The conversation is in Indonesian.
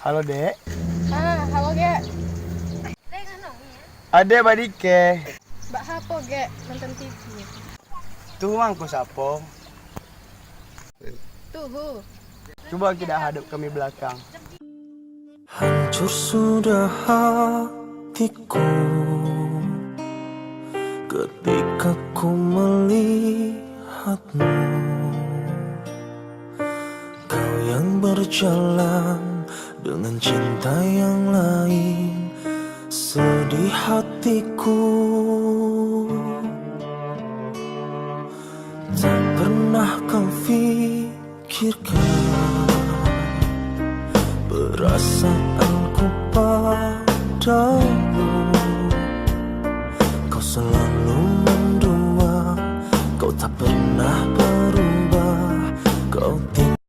Halo dek. Halo Ge. Ade badike. Mbak Hapo Ge, nonton TV. Tuh mangku sapo. Tuh. Coba kita hadap kami belakang. Hancur sudah hatiku ketika ku melihatmu. Kau yang berjalan dengan cinta yang lain, sedih hatiku. Tak pernah kau pikirkan perasaanku padamu. Kau selalu mendua, kau tak pernah